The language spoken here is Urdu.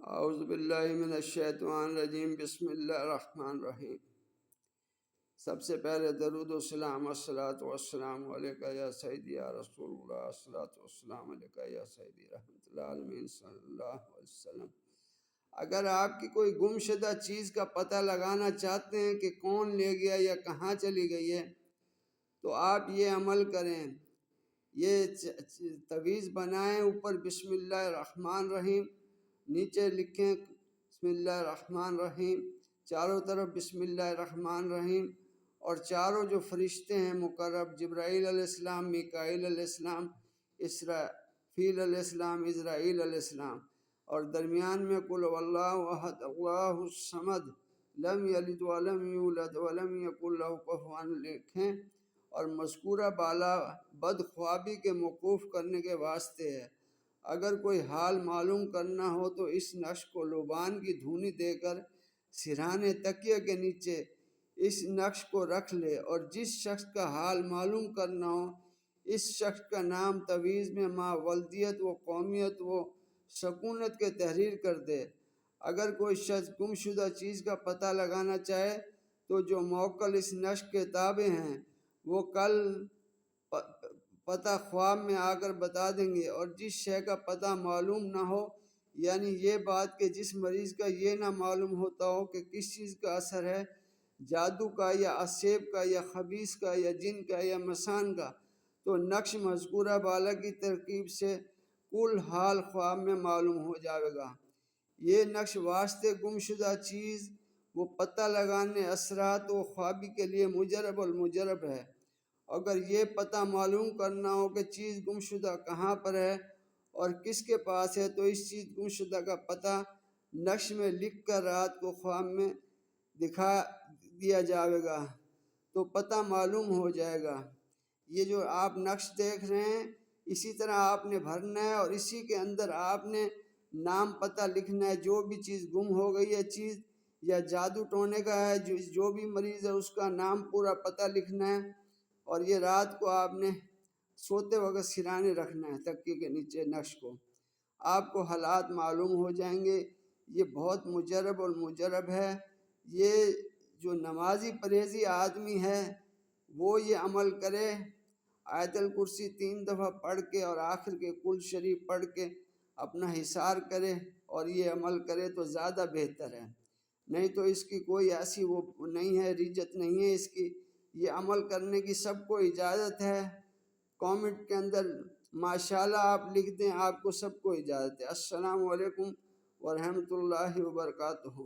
اعوذ باللہ من الشیطان الرجیم، بسم اللہ الرحمن الرحیم۔ سب سے پہلے درود و سلام، الصلاۃ والسلام علیکہ یا سیدی یا رسول اللہ، الصلاۃ والسلام علیکہ یا سیدی رحمۃ اللہ عالمین صلی اللہ علیہ وسلم۔ اگر آپ کی کوئی گم شدہ چیز کا پتہ لگانا چاہتے ہیں کہ کون لے گیا یا کہاں چلی گئی ہے، تو آپ یہ عمل کریں، یہ تعویذ بنائیں، اوپر بسم اللہ الرحمن الرحیم، نیچے لکھیں بسم اللہ الرحمن الرحیم، چاروں طرف بسم اللہ الرحمن الرحیم، اور چاروں جو فرشتے ہیں مقرب، جبرائیل علیہ السلام، میکائیل علیہ السلام، اسرافیل علیہ السلام، عزرائیل علیہ السلام، اور درمیان میں قل هو اللہ احد اللہ الصمد لم یلد ولم یولد ولم یکن لہ کفوا لکھیں، اور مذکورہ بالا بدخوابی کے موقوف کرنے کے واسطے ہے۔ اگر کوئی حال معلوم کرنا ہو تو اس نقش کو لوبان کی دھونی دے کر سرہانے تکیے کے نیچے اس نقش کو رکھ لے، اور جس شخص کا حال معلوم کرنا ہو اس شخص کا نام تعویذ میں ما ولدیت و قومیت و سکونت کے تحریر کر دے۔ اگر کوئی شخص گم شدہ چیز کا پتہ لگانا چاہے تو جو موکل اس نقش کے تابع ہیں وہ کل پتہ خواب میں آ کر بتا دیں گے، اور جس شے کا پتہ معلوم نہ ہو، یعنی یہ بات کہ جس مریض کا یہ نہ معلوم ہوتا ہو کہ کس چیز کا اثر ہے، جادو کا یا عصیب کا یا خبیث کا یا جن کا یا مسان کا، تو نقش مذکورہ بالا کی ترکیب سے کل حال خواب میں معلوم ہو جائے گا۔ یہ نقش واسطے گم شدہ چیز وہ پتہ لگانے اثرات و خوابی کے لیے مجرب المجرب ہے۔ اگر یہ پتہ معلوم کرنا ہو کہ چیز گم شدہ کہاں پر ہے اور کس کے پاس ہے، تو اس چیز گم شدہ کا پتہ نقش میں لکھ کر رات کو خواب میں دکھا دیا جائے گا تو پتہ معلوم ہو جائے گا۔ یہ جو آپ نقش دیکھ رہے ہیں اسی طرح آپ نے بھرنا ہے، اور اسی کے اندر آپ نے نام پتہ لکھنا ہے۔ جو بھی چیز گم ہو گئی ہے چیز یا جادو ٹونے کا ہے، جو بھی مریض ہے اس کا نام پورا پتہ لکھنا ہے، اور یہ رات کو آپ نے سوتے وقت سرانے رکھنا ہے تکیے کے نیچے نقش کو۔ آپ کو حالات معلوم ہو جائیں گے۔ یہ بہت مجرب اور مجرب ہے۔ یہ جو نمازی پرہیزی آدمی ہے وہ یہ عمل کرے، آیت الکرسی 3 دفعہ پڑھ کے اور آخر کے کل شریف پڑھ کے اپنا حصار کرے اور یہ عمل کرے تو زیادہ بہتر ہے، نہیں تو اس کی کوئی ایسی وہ نہیں ہے، رجت نہیں ہے اس کی۔ یہ عمل کرنے کی سب کو اجازت ہے۔ کامنٹ کے اندر ماشاءاللہ آپ لکھ دیں، آپ کو سب کو اجازت ہے۔ السلام علیکم ورحمۃ اللہ وبرکاتہ۔